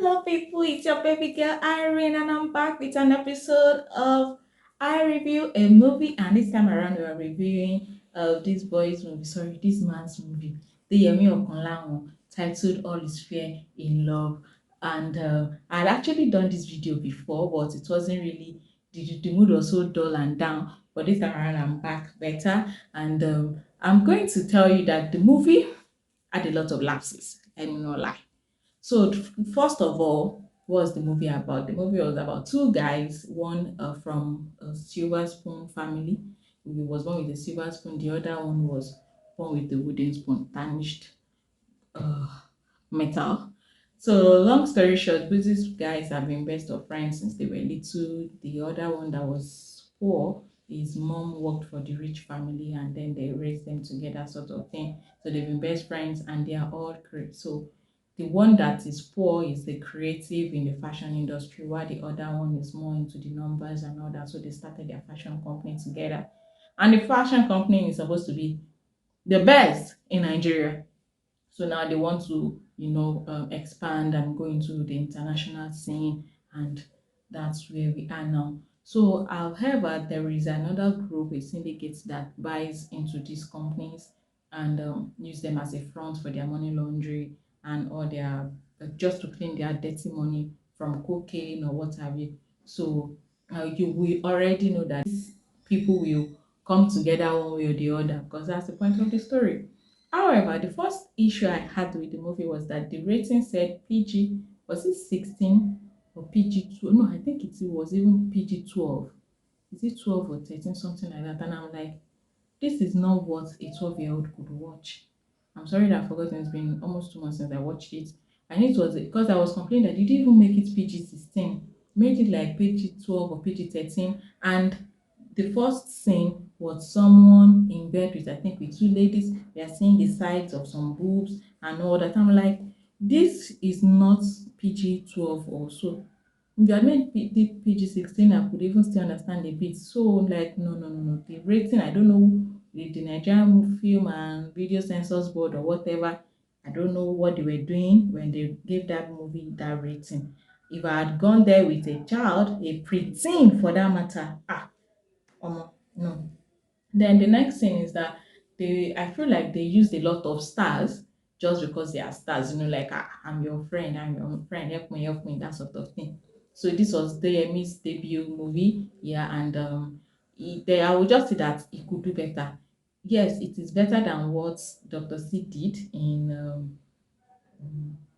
Hello, people, it's your baby girl Irene, and I'm back with an episode of I Review a Movie. And this time around, we are reviewing this boy's movie, sorry, this man's movie, Deyemi Okanlawon, titled All Is Fair in Love. And I'd actually done this video before, but it wasn't really, the mood was so dull and down. But this time around, I'm back better, and I'm going to tell you that the movie had a lot of lapses. I will not lie. So first of all, what's the movie about? The movie was about two guys, one from a silver spoon family. He was born with a silver spoon. The other one was born with the wooden spoon, tarnished uh, metal. So long story short, these guys have been best of friends since they were little. The other one that was poor, his mom worked for the rich family and then they raised them together, sort of thing. So they've been best friends and they are all great. So the one that is poor is the creative in the fashion industry, while the other one is more into the numbers and all that. So they started their fashion company together. And the fashion company is supposed to be the best in Nigeria. So now they want to, expand and go into the international scene, and that's where we are now. So, however, there is another group, a syndicate that buys into these companies and use them as a front for their money laundering and all their just to clean their dirty money from cocaine or what have you. So, you we already know that these people will come together one way or the other because that's the point of the story. However, the first issue I had with the movie was that the rating said PG, was it 16 or PG 2? No, I think it was even PG 12. Is it 12 or 13, something like that? And I'm like, this is not what a 12-year-old could watch. I'm sorry that I've forgotten, it's been almost 2 months since I watched it. And it was because I was complaining that you didn't even make it PG 16, made it like PG 12 or PG 13. And the first scene was someone in bed with, I think, with two ladies. They are seeing the sides of some boobs and all that. I'm like, this is not PG 12 or so. If you had made the PG 16, I could even still understand a bit. So, like, no, no, no, no. The rating, I don't know, the Nigerian Film and Video Censors Board or whatever, I don't know what they were doing when they gave that movie that rating. If I had gone there with a child, a preteen for that matter, no. Then the next thing is that I feel like they used a lot of stars just because they are stars, like, I'm your friend, help me, that sort of thing. So this was Deyemi's debut movie, yeah, and I would just say that he could do better. Yes, it is better than what Dr. C did in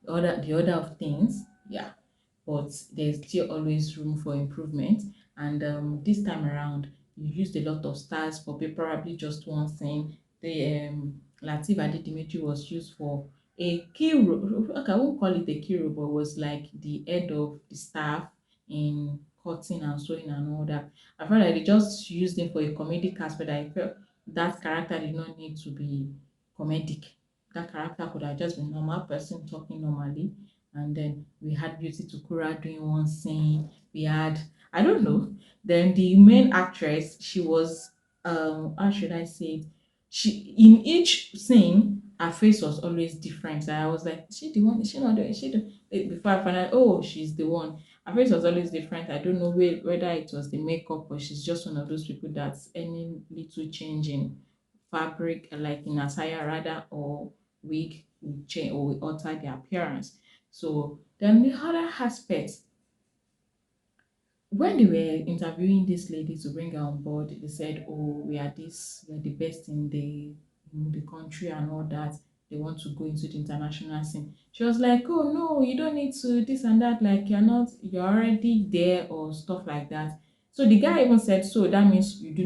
the order of things, yeah, but there's still always room for improvement. And this time around, you used a lot of stars for probably just one scene. The Lateef Adedimeji was used for a key role. Okay, I won't call it a key role, but was like the head of the staff in cutting and sewing and all that. I felt like they just used him for a comedic aspect. I felt that character did not need to be comedic. That character could have just been normal person talking normally. And then we had Beauty Tukura doing one scene. We had, I don't know. Then the main actress, she was how should I say it? She in each scene, her face was always different. So I was like, is she the one? Is she not the is she before I found out, oh, she's the one. Her face was always different. I don't know whether it was the makeup or she's just one of those people that's any little change in fabric, like in attire rather, or wig will change or will alter their appearance. So then the other aspect, when they were interviewing this lady to bring her on board, they said, "Oh, we're the best in the country and all that. They want to go into the international scene." She was like, "Oh no, you don't need to this and that. Like you're already there or stuff like that." So the guy even said, "So that means we do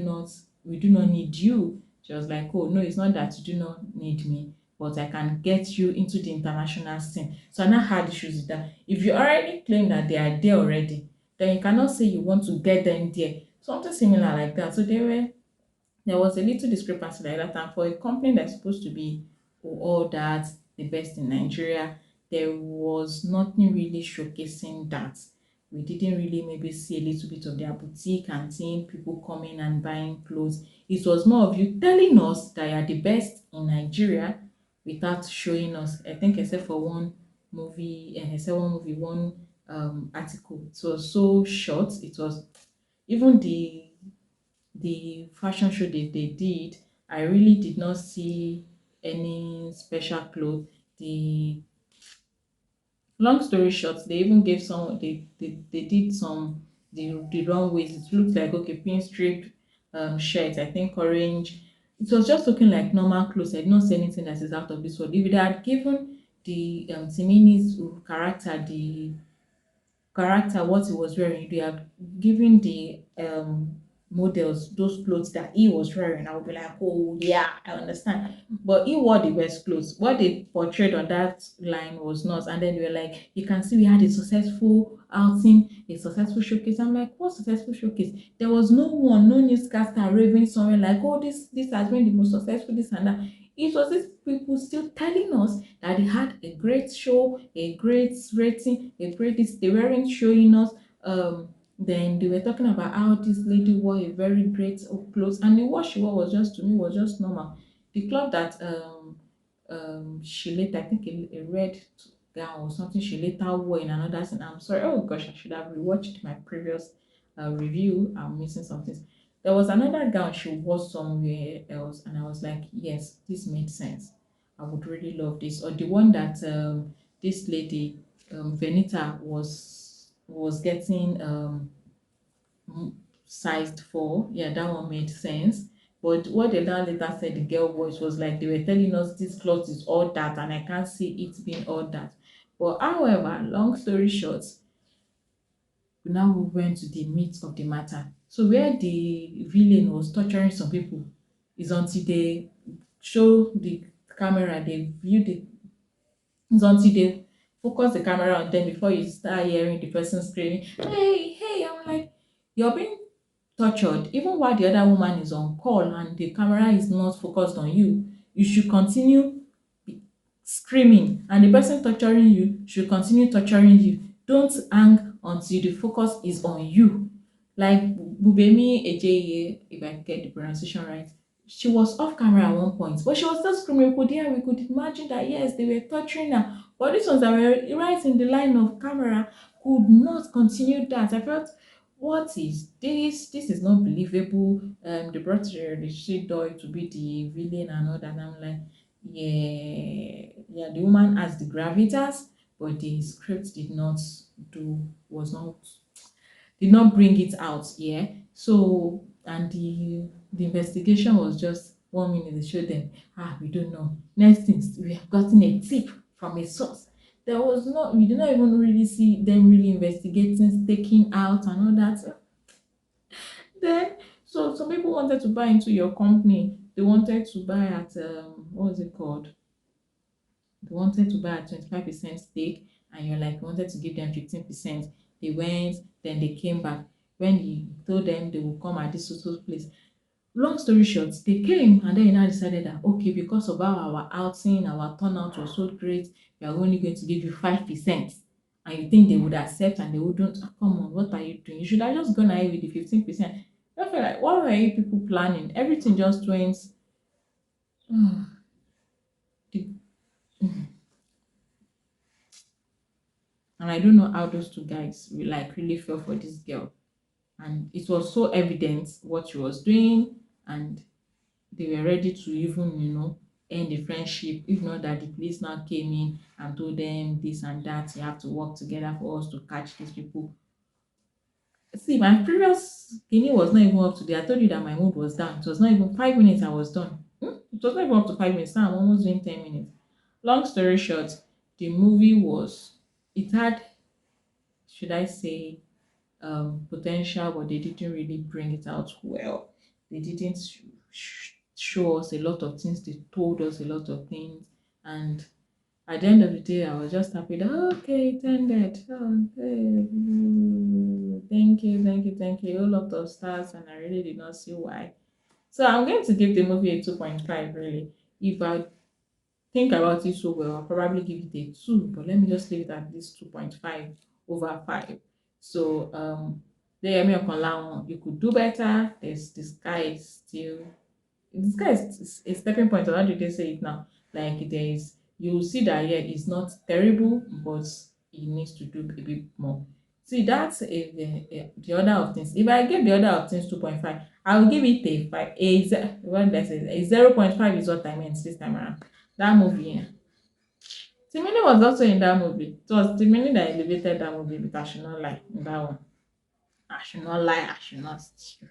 not need you." She was like, "Oh no, it's not that you do not need me, but I can get you into the international scene." So I now had issues with that. If you already claim that they are there already, then you cannot say you want to get them there. Something similar like that. So there was a little discrepancy like that. And for a company that's supposed to be all that, the best in Nigeria, there was nothing really showcasing that. We didn't really maybe see a little bit of their boutique and seeing people coming and buying clothes. It was more of you telling us that you're the best in Nigeria without showing us, I think, except for one movie and Esse one movie, one article. It was so short. It was even the fashion show they did. I really did not see any special clothes. The long story short, they even gave some they did some the runways. It looked like okay, pin strip shirt, I think orange. It was just looking like normal clothes. I did not see anything that is out of this world. If they had given the Timini's character the character what he was wearing, they have given the models those clothes that he was wearing, I would be like, oh yeah, I understand. But he wore the best clothes. What they portrayed on that line was not. And then they were like, you can see we had a successful outing, a successful showcase. I'm like, what successful showcase? There was no one, no newscaster raving somewhere like, oh, this has been the most successful, this and that. It was these people still telling us that they had a great show, a great rating, a great this. They weren't showing us. Then they were talking about how this lady wore a very great clothes, and the what she wore was just to me was just normal. The cloth that she later, I think a red gown or something she later wore in another scene. I'm sorry. Oh gosh, I should have rewatched my previous review. I'm missing something. There was another gown she wore somewhere else, and I was like, yes, this made sense. I would really love this. Or the one that this lady, Venita, was getting sized for. Yeah, that one made sense. But what they now later said, the girl voice was like they were telling us this cloth is all that, and I can't see it being all that. But however, long story short, we now went to the meat of the matter. So where the villain was torturing some people is until they show the camera, they view the it's until they focus the camera on them before you start hearing the person screaming, hey, hey, I'm like, you're being tortured even while the other woman is on call and the camera is not focused on you. You should continue screaming and the person torturing you should continue torturing you. Don't hang until the focus is on you. Like Gbugbemi Ejeye, if I get the pronunciation right, she was off camera at one point, but she was still screaming. We could imagine that yes, they were torturing her. But these ones that were right in the line of camera could not continue that. I felt, what is this? This is not believable. They brought the Doyle to be the villain and all that. And I'm like, yeah, the woman has the gravitas, but the script was not did not bring it out. Yeah. So and the investigation was just 1 minute. They showed them, we don't know. Next thing, we have gotten a tip from a source. There was not we did not even really see them really investigating, taking out and all that. Then so some people wanted to buy into your company. They wanted to buy at what was it called? They wanted to buy a 25% stake and you're like you wanted to give them 15%. They went, then they came back. When he told them they will come at this social place. Long story short, they came and then he now decided that okay, because of how our outing, our turnout was so great, we are only going to give you 5%. And you think they would accept and they wouldn't. Come on, what are you doing? You should have just gone ahead with the 15%. I feel like what were you people planning? Everything just went the and I don't know how those two guys really fell for this girl. And it was so evident what she was doing, and they were ready to even, end the friendship. If not that the police now came in and told them this and that, you have to work together for us to catch these people. See, my previous kidney was not even up to there. I told you that my mood was down. It was not even 5 minutes I was done. It was not even up to 5 minutes. Now I'm almost doing 10 minutes. Long story short, the movie it had, should I say, potential, but they didn't really bring it out well. They didn't show us a lot of things. They told us a lot of things, and at the end of the day, I was just happy that okay, it ended. Oh, hey, thank you. A lot of stars, and I really did not see why. So I'm going to give the movie a 2.5. Really, if I think about it so well, I'll probably give it a 2, but let me just leave it at this 2.5 over 5. So, Deyemi Okanlawon, you could do better. This guy is still, this guy is a stepping point, or how did they say it now? Like, there is you will see that yeah, it's not terrible, but it needs to do a bit more. See, that's the order of things. If I give the order of things 2.5, I will give it a 5. What did I say? A 0.5 is what I meant this time around. That movie, yeah. Timini was also in that movie. It was Timini that elevated that movie, but I should not lie in that one. I should not lie, I should not steal.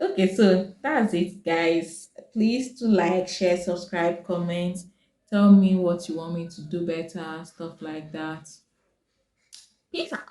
Okay, so that's it, guys. Please to like, share, subscribe, comment, tell me what you want me to do better, stuff like that. Peace out.